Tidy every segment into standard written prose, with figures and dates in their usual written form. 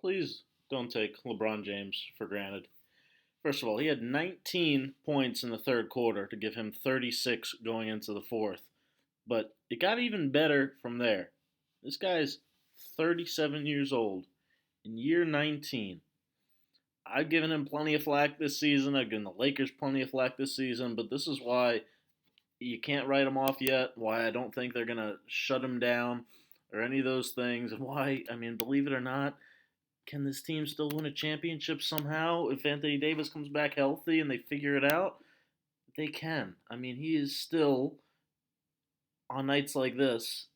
Please don't take LeBron James for granted. First of all, he had 19 points in the third quarter to give him 36 going into the fourth. But it got even better from there. This guy's 37 years old in year 19. I've given him plenty of flack this season. I've given the Lakers plenty of flack this season. But this is why you can't write him off yet. Why I don't think they're going to shut him down or any of those things. And why, believe it or not, can this team still win a championship somehow if Anthony Davis comes back healthy and they figure it out? They can. He is still, on nights like this,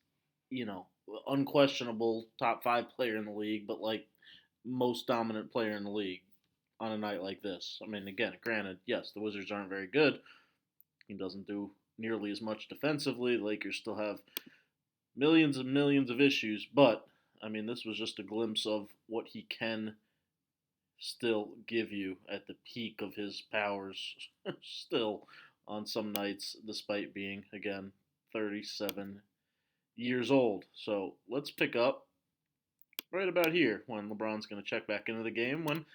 you know, unquestionable top five player in the league, but like most dominant player in the league on a night like this. Again, granted, yes, the Wizards aren't very good. He doesn't do nearly as much defensively. The Lakers still have millions and millions of issues, but this was just a glimpse of what he can still give you at the peak of his powers, still on some nights, despite being, again, 37 years old. So let's pick up right about here when LeBron's going to check back into the game. When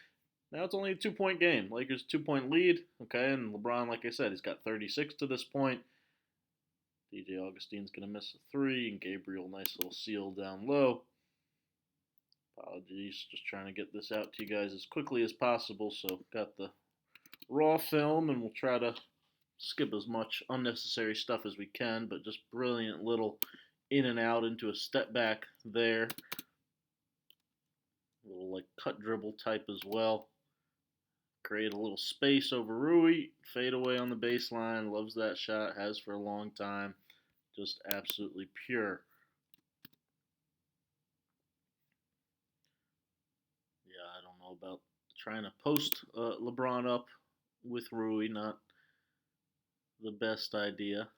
now it's only a 2 point game. Lakers 2 point lead. Okay, and LeBron, like I said, he's got 36 to this point. DJ Augustine's going to miss a three, and Gabriel, nice little seal down low. Apologies, just trying to get this out to you guys as quickly as possible. So got the raw film, and we'll try to skip as much unnecessary stuff as we can, but just brilliant little in and out into a step back there. A little like cut dribble type as well. Create a little space over Rui. Fade away on the baseline. Loves that shot. Has for a long time. Just absolutely pure. Yeah, I don't know about trying to post LeBron up with Rui. Not the best idea.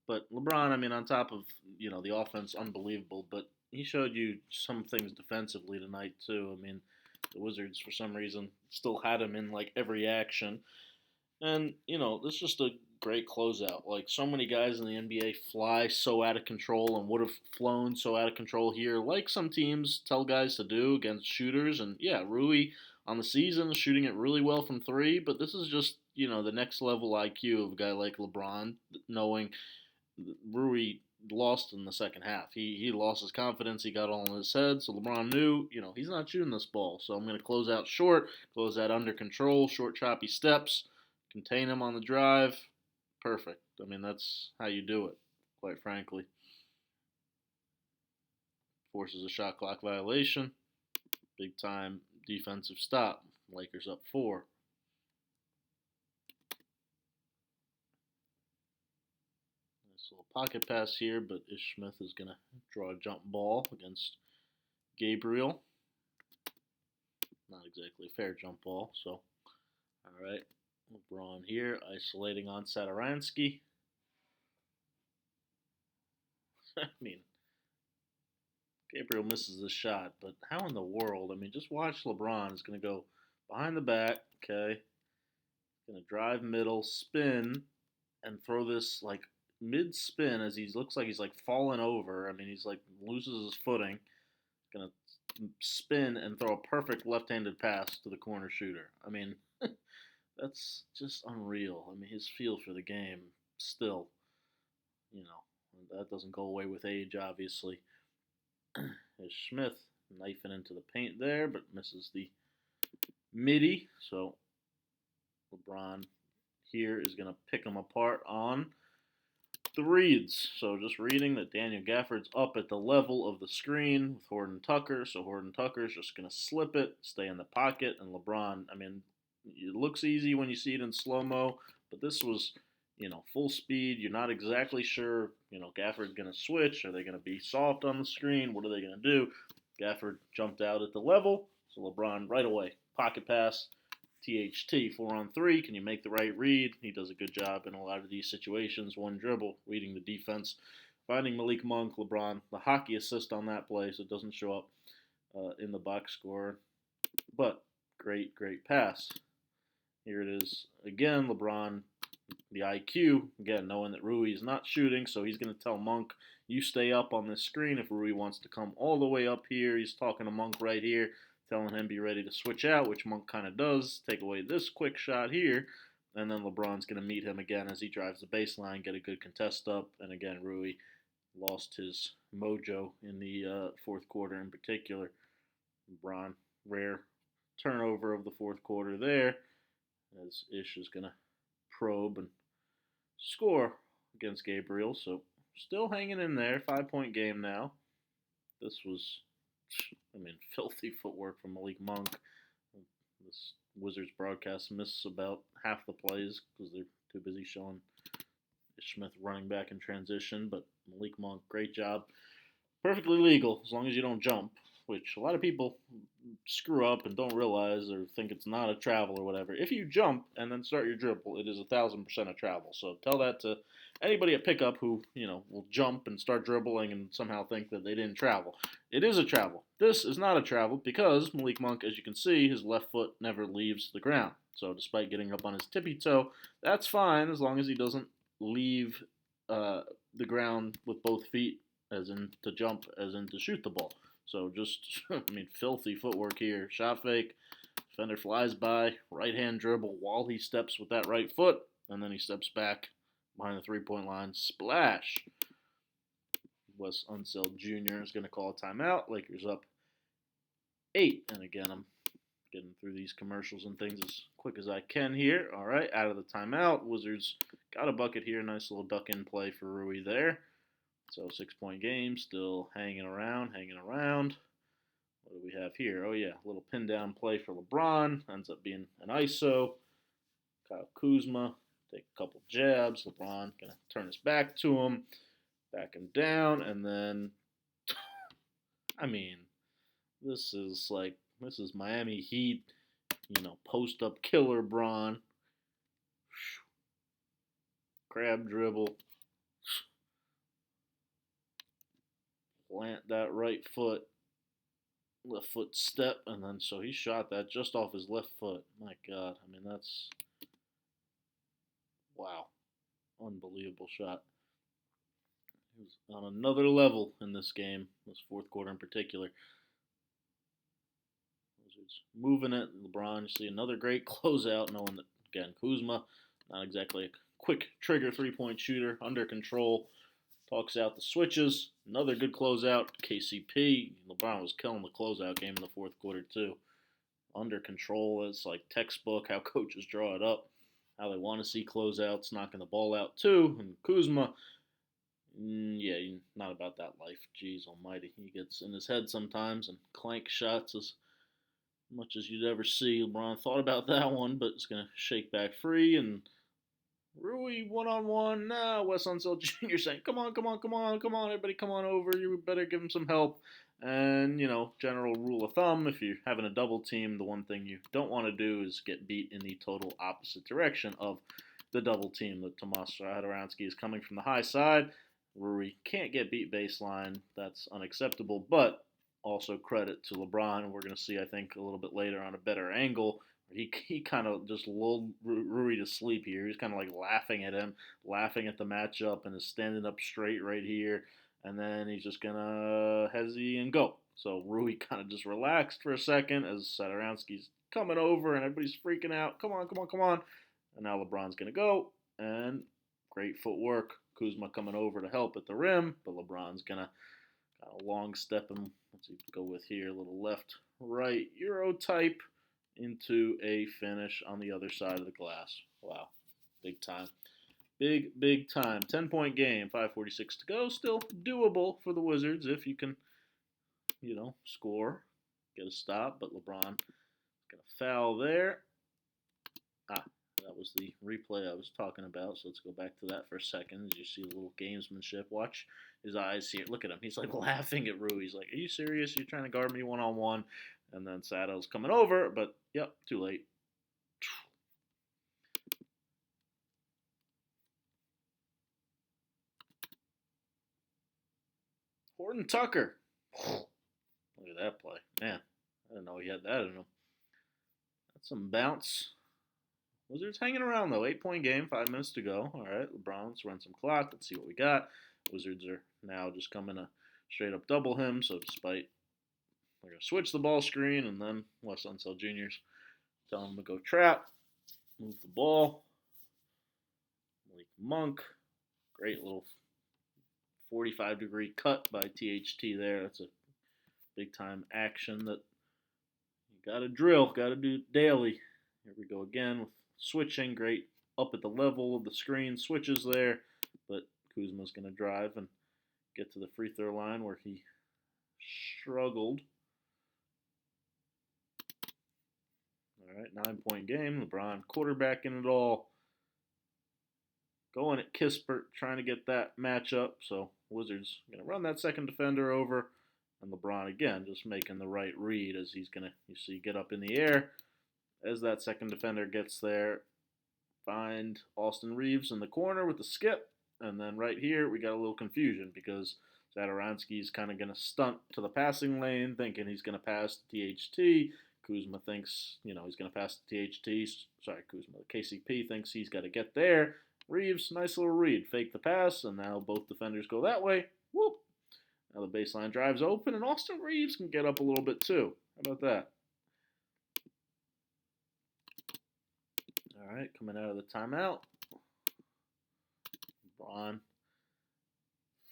But LeBron, on top of, the offense, unbelievable. But he showed you some things defensively tonight, too. The Wizards, for some reason, still had him in, like, every action. And, this is just a great closeout. Like, so many guys in the NBA fly so out of control and would have flown so out of control here, like some teams tell guys to do against shooters. And, yeah, Rui on the season is shooting it really well from three, but this is just, the next level IQ of a guy like LeBron, knowing Rui lost in the second half. He lost his confidence. He got all in his head. So LeBron knew, he's not shooting this ball. So I'm going to close out short, close that under control, short choppy steps, contain him on the drive. Perfect. That's how you do it, quite frankly. Forces a shot clock violation. Big time defensive stop. Lakers up four. Little pocket pass here, but Ish Smith is going to draw a jump ball against Gabriel. Not exactly a fair jump ball, so all right. LeBron here, isolating on Satoransky. Gabriel misses the shot, but how in the world? Just watch LeBron is going to go behind the back, okay? Going to drive middle, spin, and throw this like mid spin as he looks like he's like falling over. He's like loses his footing. Gonna spin and throw a perfect left-handed pass to the corner shooter. That's just unreal. His feel for the game still, that doesn't go away with age, obviously. There's Smith knifing into the paint there, but misses the midi. So LeBron here is going to pick him apart on the reads. So just reading that Daniel Gafford's up at the level of the screen with Horton Tucker. So Horton Tucker's just going to slip it, stay in the pocket, and LeBron, it looks easy when you see it in slow-mo, but this was, full speed. You're not exactly sure, Gafford's going to switch. Are they going to be soft on the screen? What are they going to do? Gafford jumped out at the level, so LeBron right away, pocket pass, THT, 4-on-3. Can you make the right read? He does a good job in a lot of these situations. One dribble, reading the defense, finding Malik Monk, LeBron, the hockey assist on that play, so it doesn't show up in the box score. But great pass. Here it is again. LeBron the IQ, again, knowing that Rui is not shooting, so he's going to tell Monk, you stay up on this screen if Rui wants to come all the way up here. He's talking to Monk right here, telling him be ready to switch out, which Monk kind of does, take away this quick shot here, and then LeBron's going to meet him again as he drives the baseline, get a good contest up, and again, Rui lost his mojo in the fourth quarter in particular. LeBron, rare turnover of the fourth quarter there, as Ish is going to probe and score against Gabriel. So still hanging in there. 5-point game now. This was, filthy footwork from Malik Monk. This Wizards broadcast missed about half the plays because they're too busy showing Smith running back in transition. But Malik Monk, great job. Perfectly legal as long as you don't jump, which a lot of people screw up and don't realize or think it's not a travel or whatever. If you jump and then start your dribble, it is 1,000% a travel. So tell that to anybody at pickup who, will jump and start dribbling and somehow think that they didn't travel. It is a travel. This is not a travel because Malik Monk, as you can see, his left foot never leaves the ground. So despite getting up on his tippy toe, that's fine as long as he doesn't leave the ground with both feet, as in to jump, as in to shoot the ball. So just, filthy footwork here. Shot fake, defender flies by, right hand dribble while he steps with that right foot, and then he steps back behind the three-point line. Splash. Wes Unseld Jr. is going to call a timeout. Lakers up 8. And again, I'm getting through these commercials and things as quick as I can here. All right, out of the timeout. Wizards got a bucket here. Nice little duck-in play for Rui there. So 6-point game, still hanging around. What do we have here? Oh, yeah, a little pin down play for LeBron. Ends up being an ISO. Kyle Kuzma, take a couple jabs. LeBron going to turn his back to him, back him down, and then, this is Miami Heat, post-up killer Bron. Crab dribble. Plant that right foot, left foot step, and then so he shot that just off his left foot. My God, that's, wow, unbelievable shot. He was on another level in this game, this fourth quarter in particular. Wizards moving it. LeBron, you see another great closeout, knowing that, again, Kuzma, not exactly a quick trigger three-point shooter, under control. Talks out the switches. Another good closeout. KCP. LeBron was killing the closeout game in the fourth quarter, too. Under control. It's like textbook how coaches draw it up. How they want to see closeouts. Knocking the ball out, too. And Kuzma, not about that life. Jeez almighty. He gets in his head sometimes and clank shots as much as you'd ever see. LeBron thought about that one, but it's going to shake back free and Rui one-on-one. Nah, Wes Unseld Jr. saying, come on, everybody come on over. You better give him some help. And, general rule of thumb, if you're having a double team, the one thing you don't want to do is get beat in the total opposite direction of the double team. That Tomas Satoransky is coming from the high side. Rui can't get beat baseline. That's unacceptable. But also credit to LeBron. We're going to see, I think, a little bit later on a better angle. He kind of just lulled Rui to sleep here. He's kind of like laughing at him, laughing at the matchup, and is standing up straight right here. And then he's just going to hesitate and go. So Rui kind of just relaxed for a second as Satoransky's coming over and everybody's freaking out. Come on. And now LeBron's going to go. And great footwork. Kuzma coming over to help at the rim. But LeBron's going to kind of long step him. Let's see, go with here. A little left, right, Euro type. Into a finish on the other side of the glass. Wow. Big time. Big time. 10-point game. 5:46 to go. Still doable for the Wizards if you can, score. Get a stop. But LeBron got a foul there. That was the replay I was talking about. So let's go back to that for a second. As you see a little gamesmanship. Watch his eyes here. Look at him. He's like laughing at Rui. He's like, are you serious? You're trying to guard me one-on-one? And then Sato's coming over, but yep, too late. Horton Tucker. Look at that play. Man, I didn't know he had that in him. That's some bounce. Wizards hanging around though. 8-point game, 5 minutes to go. All right, LeBron's run some clock. Let's see what we got. Wizards are now just coming to straight up double him. So despite they're gonna switch the ball screen, and then Wes Unseld Jr.'s telling him to go trap, move the ball. Malik Monk, great little 45-degree cut by THT there. That's a big time action that you got to drill, got to do daily. Here we go again with switching. Great up at the level of the screen, switches there, but Kuzma's going to drive and get to the free throw line where he struggled. All right, 9-point game. LeBron quarterbacking it all. Going at Kispert, trying to get that matchup. So Wizards going to run that second defender over. And LeBron, again, just making the right read as he's going to, you see, get up in the air. As that second defender gets there, find Austin Reeves in the corner with the skip. And then right here, we got a little confusion because Satoransky's kind of going to stunt to the passing lane, thinking he's going to pass to THT. Kuzma thinks, he's going to pass to THT. Sorry, Kuzma. KCP thinks he's got to get there. Reeves, nice little read. Fake the pass, and now both defenders go that way. Whoop. Now the baseline drive's open, and Austin Reeves can get up a little bit too. How about that? All right, coming out of the timeout. LeBron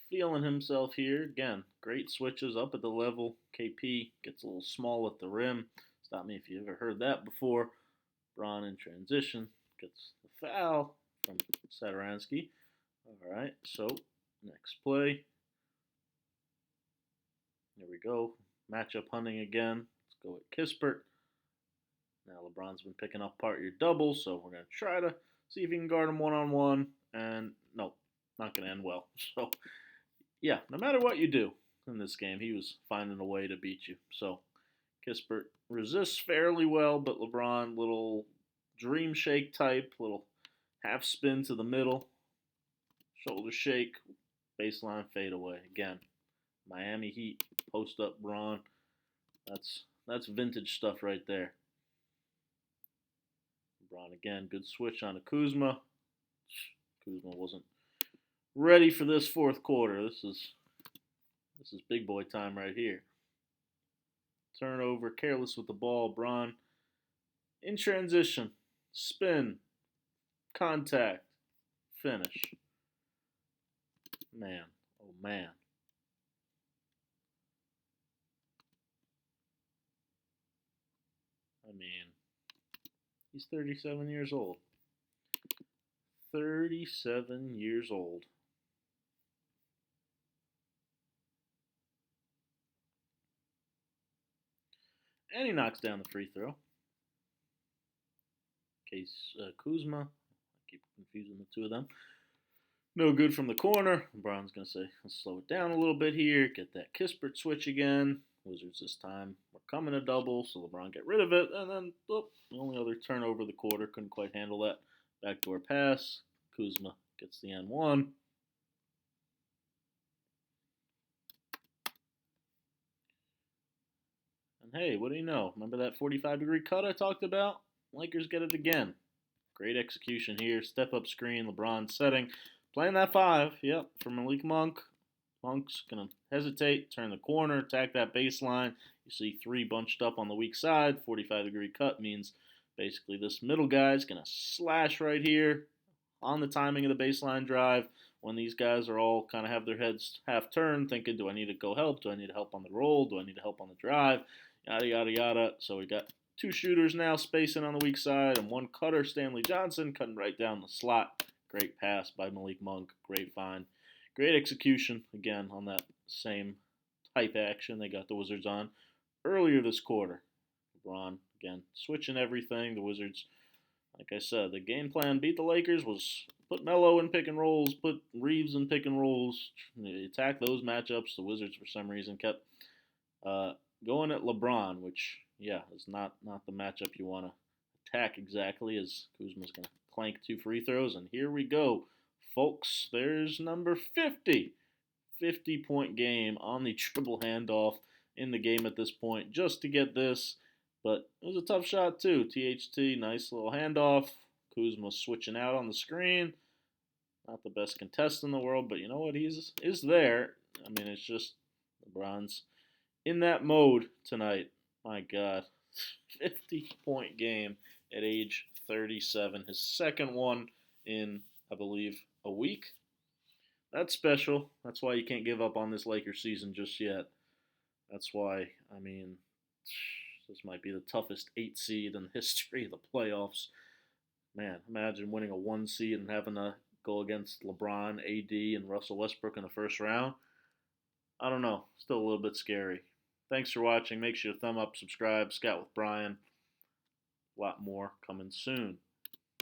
feeling himself here. Again, great switches up at the level. KP gets a little small at the rim. Stop me if you ever heard that before. LeBron in transition gets the foul from Satoransky. All right, so next play. There we go. Matchup hunting again. Let's go with Kispert. Now LeBron's been picking up part of your double, so we're going to try to see if he can guard him one-on-one. And no, not going to end well. So, yeah, no matter what you do in this game, he was finding a way to beat you. So Kispert resists fairly well, but LeBron, little dream shake type, little half spin to the middle, shoulder shake, baseline fade away. Again, Miami Heat, post up Braun. That's vintage stuff right there. LeBron again, good switch on to Kuzma. Kuzma wasn't ready for this fourth quarter. This is big boy time right here. Turnover, careless with the ball. Braun in transition, spin, contact, finish. Man, oh man. I mean, he's 37 years old. 37 years old. And he knocks down the free throw. Kuzma. I keep confusing the two of them. No good from the corner. LeBron's going to say, let's slow it down a little bit here. Get that Kispert switch again. Wizards this time. We're coming to double, so LeBron get rid of it. And then, the only other turnover of the quarter. Couldn't quite handle that. Backdoor pass. Kuzma gets the N1. And hey, what do you know? Remember that 45-degree cut I talked about? Lakers get it again. Great execution here. Step up screen. LeBron setting. Playing that 5. Yep, for Malik Monk. Monk's going to hesitate, turn the corner, attack that baseline. You see 3 bunched up on the weak side. 45-degree cut means basically this middle guy is going to slash right here on the timing of the baseline drive. When these guys are all kind of have their heads half turned, thinking, do I need to go help? Do I need help on the roll? Do I need help on the drive? Yada, yada, yada. So we got 2 shooters now spacing on the weak side, and 1 cutter, Stanley Johnson, cutting right down the slot. Great pass by Malik Monk. Great find. Great execution, again, on that same type action they got the Wizards on earlier this quarter. LeBron, again, switching everything. The Wizards, like I said, the game plan beat the Lakers was put Melo in pick and rolls, put Reeves in pick and rolls, attack those matchups. The Wizards, for some reason, kept going at LeBron, which, yeah, is not the matchup you want to attack exactly, as Kuzma's going to clank 2 free throws. And here we go, folks. There's number 50. 50-point game on the triple handoff in the game at this point just to get this. But it was a tough shot, too. THT, nice little handoff. Kuzma switching out on the screen. Not the best contestant in the world, but you know what? He's is there. I mean, it's just LeBron's in that mode tonight. My God, 50-point game at age 37. His second one in, I believe, a week. That's special. That's why you can't give up on this Lakers season just yet. That's why, I mean, this might be the toughest 8 seed in the history of the playoffs. Man, imagine winning a 1 seed and having to go against LeBron, AD, and Russell Westbrook in the first round. I don't know. Still a little bit scary. Thanks for watching. Make sure to thumb up, subscribe, Scout with Bryan. A lot more coming soon.